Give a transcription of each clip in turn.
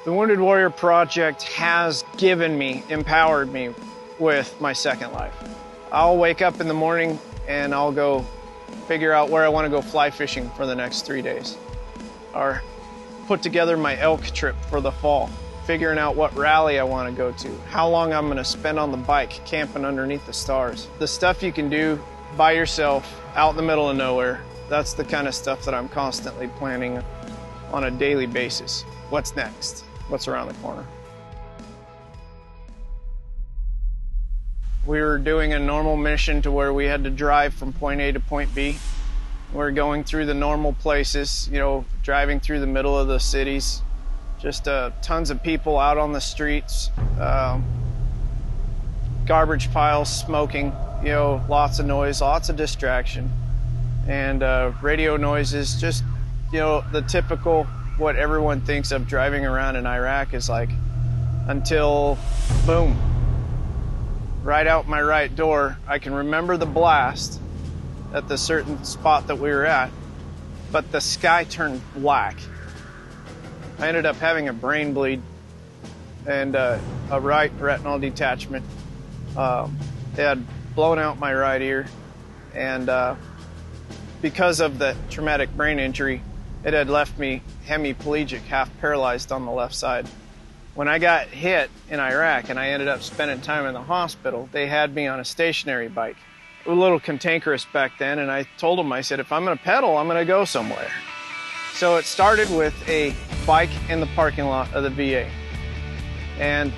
The Wounded Warrior Project has empowered me with my second life. I'll wake up in the morning and I'll go figure out where I want to go fly fishing for the next 3 days. Or put together my elk trip for the fall, figuring out what rally I want to go to, how long I'm going to spend on the bike camping underneath the stars. The stuff you can do by yourself out in the middle of nowhere, that's the kind of stuff that I'm constantly planning on a daily basis. What's next? What's around the corner? We were doing a normal mission to where we had to drive from point A to point B. We're going through the normal places, you know, driving through the middle of the cities. Just tons of people out on the streets, garbage piles, smoking, you know, lots of noise, lots of distraction, and radio noises, just, you know, the typical what everyone thinks of driving around in Iraq is like, until boom, right out my right door. I can remember the blast at the certain spot that we were at, but the sky turned black. I ended up having a brain bleed and a right retinal detachment. They had blown out my right ear, and because of the traumatic brain injury, it had left me hemiplegic, half paralyzed on the left side. When I got hit in Iraq and I ended up spending time in the hospital, they had me on a stationary bike. A little cantankerous back then, and I told them, I said, if I'm going to pedal, I'm going to go somewhere. So it started with a bike in the parking lot of the VA. And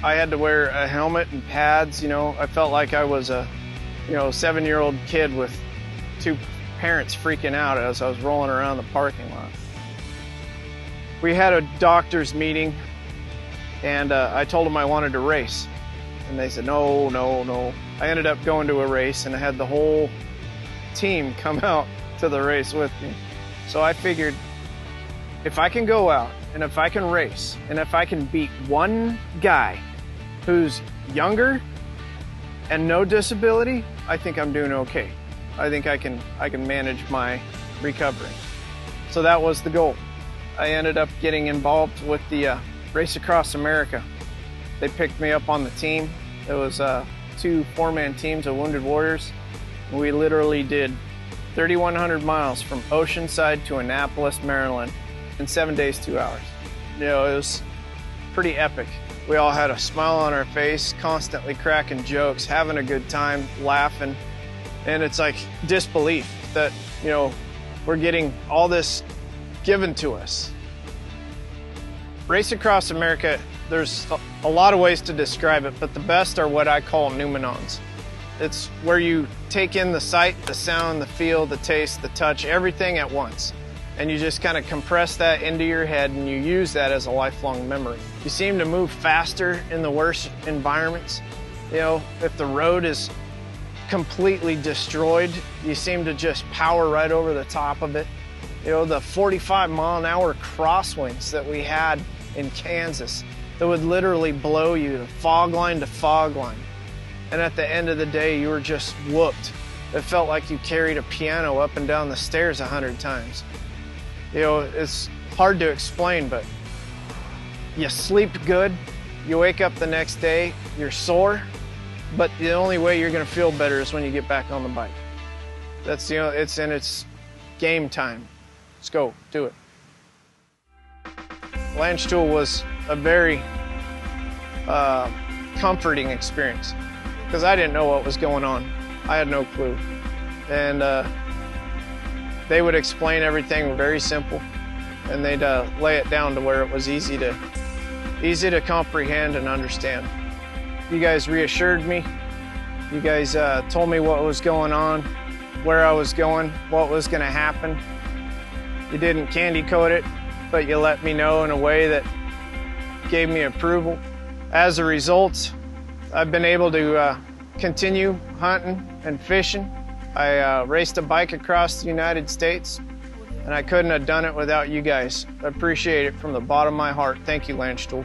I had to wear a helmet and pads, you know. I felt like I was a, 7-year-old kid with two parents freaking out as I was rolling around the parking lot. We had a doctor's meeting, and I told them I wanted to race. And they said, no, no, no. I ended up going to a race, and I had the whole team come out to the race with me. So I figured, if I can go out, and if I can race, and if I can beat one guy who's younger and no disability, I think I'm doing okay. I think I can manage my recovery. So that was the goal. I ended up getting involved with the Race Across America. They picked me up on the team. It was 2 4-man teams of Wounded Warriors. We literally did 3,100 miles from Oceanside to Annapolis, Maryland in 7 days, 2 hours. You know, it was pretty epic. We all had a smile on our face, constantly cracking jokes, having a good time, laughing. And it's like disbelief that, you know, we're getting all this given to us. Race Across America, there's a lot of ways to describe it, but the best are what I call noumenons. It's where you take in the sight, the sound, the feel, the taste, the touch, everything at once. And you just kind of compress that into your head, and you use that as a lifelong memory. You seem to move faster in the worst environments. You know, if the road is completely destroyed, you seem to just power right over the top of it. You know, the 45-mile-an-hour crosswinds that we had in Kansas that would literally blow you to fog line to fog line. And at the end of the day, you were just whooped. It felt like you carried a piano up and down the stairs 100 times. You know, it's hard to explain, but you sleep good, you wake up the next day, you're sore, but the only way you're gonna feel better is when you get back on the bike. That's, you know, it's game time. Let's go, do it. Landstuhl was a very comforting experience because I didn't know what was going on. I had no clue. And they would explain everything very simple, and they'd lay it down to where it was easy to comprehend and understand. You guys reassured me. You guys told me what was going on, where I was going, what was going to happen. You didn't candy coat it, but you let me know in a way that gave me approval. As a result, I've been able to continue hunting and fishing. I raced a bike across the United States, and I couldn't have done it without you guys. I appreciate it from the bottom of my heart. Thank you, Landstuhl.